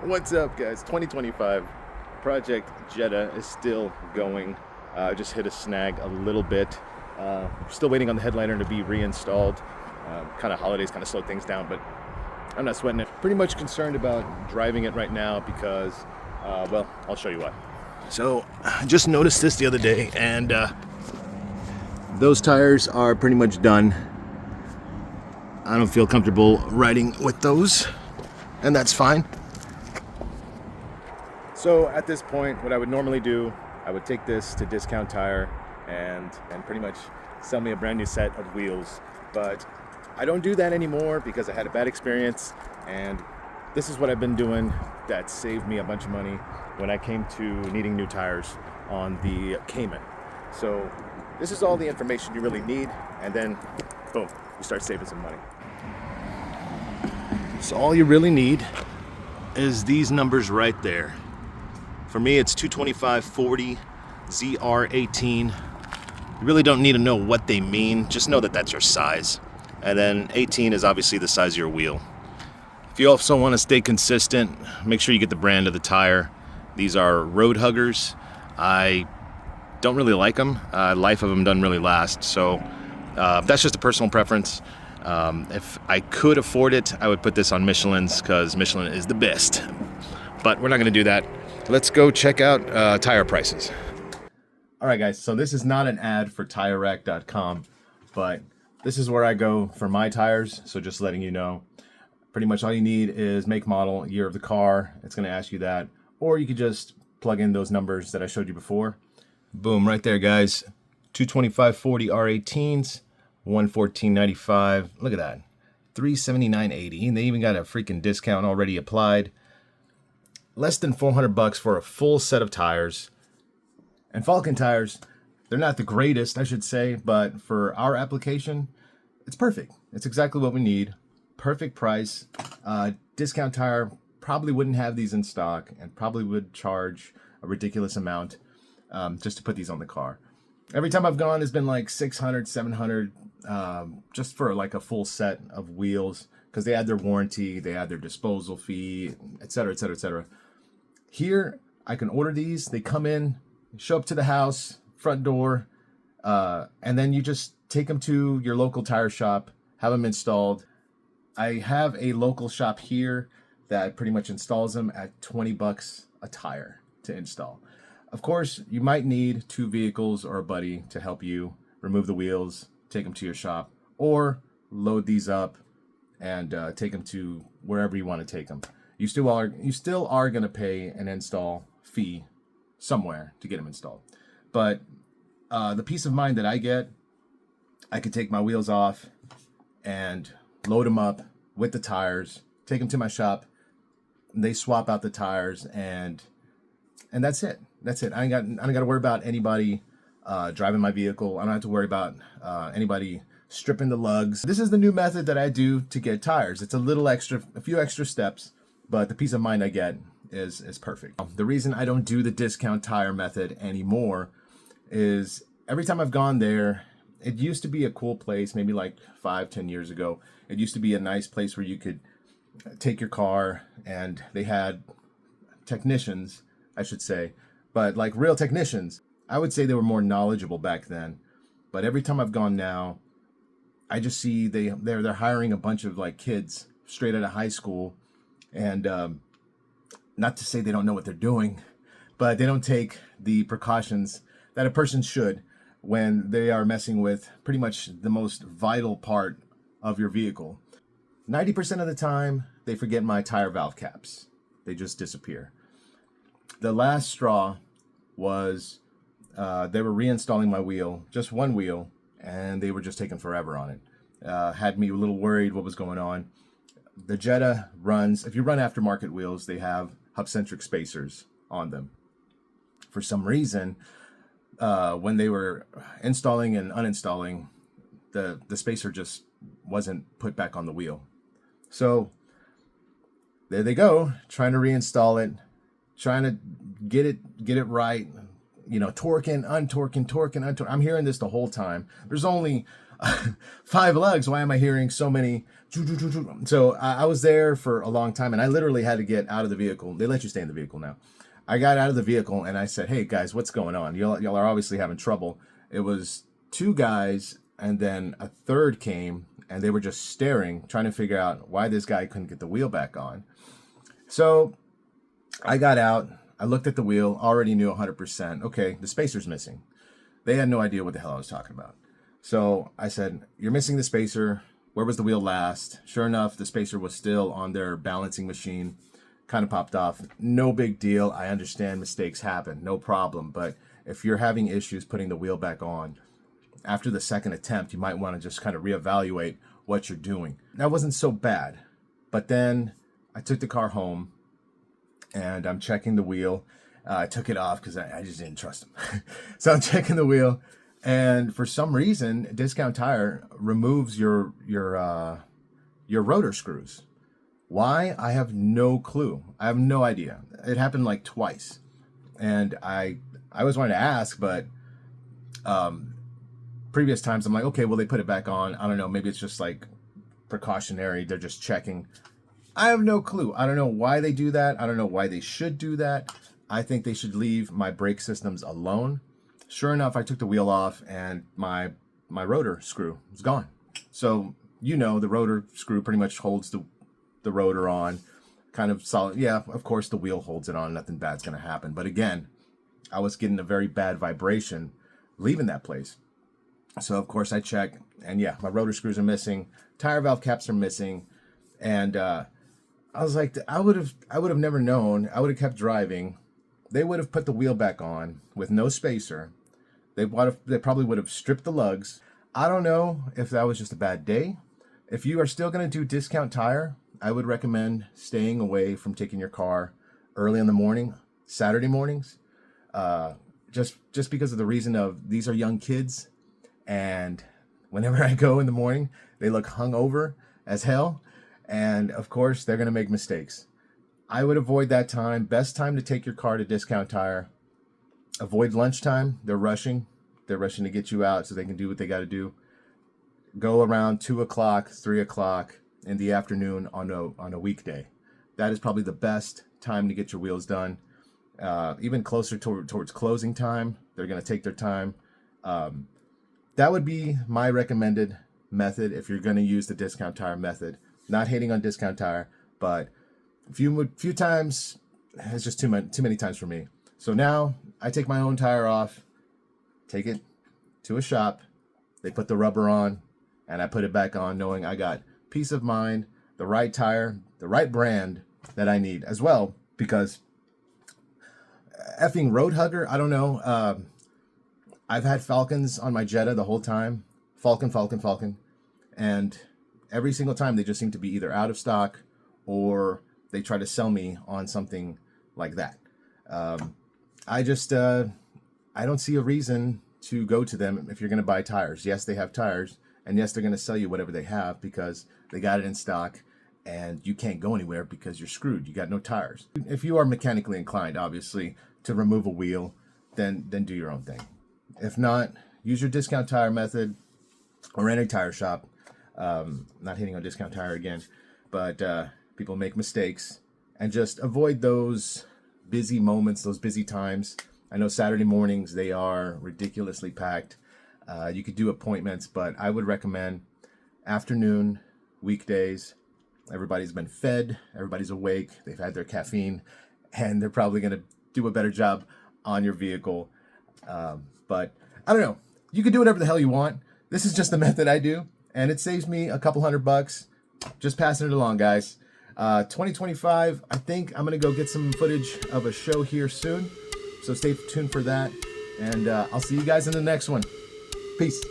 What's up, guys? 2025 Project Jetta is still going. I just hit a snag a little bit. Still waiting on the headliner to be reinstalled. Kind of holidays kind of slowed things down, but I'm not sweating it. Pretty much concerned about driving it right now because, well, I'll show you why. So, I just noticed this the other day, and those tires are pretty much done. I don't feel comfortable riding with those, and that's fine. So at this point, what I would normally do, I would take this to Discount Tire and pretty much sell me a brand new set of wheels. But I don't do that anymore because I had a bad experience, and this is what I've been doing that saved me a bunch of money when I came to needing new tires on the Cayman. So this is all the information you really need, and then boom, you start saving some money. So all you really need is these numbers right there. For me, it's 225/40 ZR18. You really don't need to know what they mean. Just know that that's your size. And then 18 is obviously the size of your wheel. If you also want to stay consistent, make sure you get the brand of the tire. These are road huggers. I don't really like them. Life of them doesn't really last. So that's just a personal preference. If I could afford it, I would put this on Michelin's because Michelin is the best. But we're not going to do that. Let's go check out tire prices. All right, guys, so this is not an ad for TireRack.com, but this is where I go for my tires, so just letting you know. Pretty much all you need is make, model, year of the car. It's going to ask you that, or you could just plug in those numbers that I showed you before. Boom, right there, guys. 225/40 R18s, 114.95. Look at that. 379.80. And they even got a freaking discount already applied. Less than $400 for a full set of tires. And Falcon tires, they're not the greatest, I should say, but for our application, it's perfect. It's exactly what we need. Perfect price. Discount Tire probably wouldn't have these in stock and probably would charge a ridiculous amount just to put these on the car. Every time I've gone, it's been like $600, $700 just for like a full set of wheels because they add their warranty, they add their disposal fee, etc., etc., etc. Here, I can order these. They come in, show up to the house, front door, and then you just take them to your local tire shop, have them installed. I have a local shop here that pretty much installs them at $20 a tire to install. Of course, you might need two vehicles or a buddy to help you remove the wheels, take them to your shop, or load these up and take them to wherever you want to take them. You still are going to pay an install fee somewhere to get them installed. But the peace of mind that I get, I could take my wheels off and load them up with the tires, take them to my shop, and they swap out the tires, and that's it. That's it. I don't got to worry about anybody driving my vehicle. I don't have to worry about anybody stripping the lugs. This is the new method that I do to get tires. It's a few extra steps, but the peace of mind I get is perfect. The reason I don't do the Discount Tire method anymore is every time I've gone there, it used to be a cool place, maybe like 5-10 years ago. It used to be a nice place where you could take your car, and they had technicians, I should say, but like real technicians. I would say they were more knowledgeable back then. But every time I've gone now, I just see they're hiring a bunch of like kids straight out of high school, and not to say they don't know what they're doing, but they don't take the precautions that a person should when they are messing with pretty much the most vital part of your vehicle. 90% of the time, they forget my tire valve caps. They just disappear. The last straw was they were reinstalling my wheel, just one wheel, and they were just taking forever on it. Had me a little worried what was going on. The Jetta runs, if you run aftermarket wheels, they have hub-centric spacers on them. For some reason, when they were installing and uninstalling, the spacer just wasn't put back on the wheel. So there they go, trying to reinstall it, trying to get it right, torquing, untorquing. I'm hearing this the whole time. There's only 5 lugs. Why am I hearing so many? So I was there for a long time, and I literally had to get out of the vehicle. They let you stay in the vehicle now. I got out of the vehicle and I said, "Hey guys, what's going on? Y'all are obviously having trouble." It was 2 guys, and then a third came, and they were just staring, trying to figure out why this guy couldn't get the wheel back on. So I got out. I looked at the wheel, already knew 100%. Okay, the spacer's missing. They had no idea what the hell I was talking about. So I said, "You're missing the spacer. Where was the wheel last?" Sure enough, the spacer was still on their balancing machine. Kind of popped off. No big deal. I understand mistakes happen. No problem. But if you're having issues putting the wheel back on, after the second attempt, you might want to just kind of reevaluate what you're doing. That wasn't so bad. But then I took the car home and I'm checking the wheel. I took it off because I just didn't trust him. So I'm checking the wheel, and for some reason, Discount Tire removes your rotor screws. Why? I have no clue. I have no idea. It happened like twice, and I was wanting to ask, but previous times I'm like, okay, well, they put it back on. I don't know. Maybe it's just like precautionary. They're just checking. I have no clue. I don't know why they do that. I don't know why they should do that. I think they should leave my brake systems alone. Sure enough, I took the wheel off and my rotor screw was gone. So, the rotor screw pretty much holds the rotor on, kind of solid. Yeah, of course the wheel holds it on. Nothing bad's going to happen. But again, I was getting a very bad vibration leaving that place. So of course I check, and yeah, my rotor screws are missing. Tire valve caps are missing. And I was like, I would have never known. I would have kept driving. They would have put the wheel back on with no spacer. They probably would have stripped the lugs. I don't know if that was just a bad day. If you are still going to do Discount Tire, I would recommend staying away from taking your car early in the morning, Saturday mornings, just because of the reason of these are young kids, and whenever I go in the morning, they look hungover as hell, and of course they're going to make mistakes. I would avoid that time. Best time to take your car to Discount Tire. Avoid lunchtime. They're rushing to get you out so they can do what they got to do. Go around 2 o'clock, 3 o'clock in the afternoon on a weekday. That is probably the best time to get your wheels done. Even closer towards closing time, they're going to take their time. That would be my recommended method if you're going to use the Discount Tire method. Not hating on Discount Tire, but a few times, it's just too many times for me. So now I take my own tire off, take it to a shop, they put the rubber on, and I put it back on knowing I got peace of mind, the right tire, the right brand that I need as well, because effing road hugger, I don't know. I've had Falcons on my Jetta the whole time. Falcon. And every single time they just seem to be either out of stock or they try to sell me on something like that. I don't see a reason to go to them if you're going to buy tires. Yes, they have tires, and yes, they're going to sell you whatever they have because they got it in stock, and you can't go anywhere because you're screwed. You got no tires. If you are mechanically inclined, obviously, to remove a wheel, then do your own thing. If not, use your Discount Tire method or any tire shop. Not hitting on Discount Tire again, but people make mistakes, and just avoid those busy moments, those busy times. I know Saturday mornings, they are ridiculously packed. You could do appointments, but I would recommend afternoon, weekdays. Everybody's been fed, everybody's awake, they've had their caffeine, and they're probably going to do a better job on your vehicle. But I don't know. You can do whatever the hell you want. This is just the method I do, and it saves me a couple $100. Just passing it along, guys. 2025, I think I'm going to go get some footage of a show here soon. So stay tuned for that. And I'll see you guys in the next one. Peace.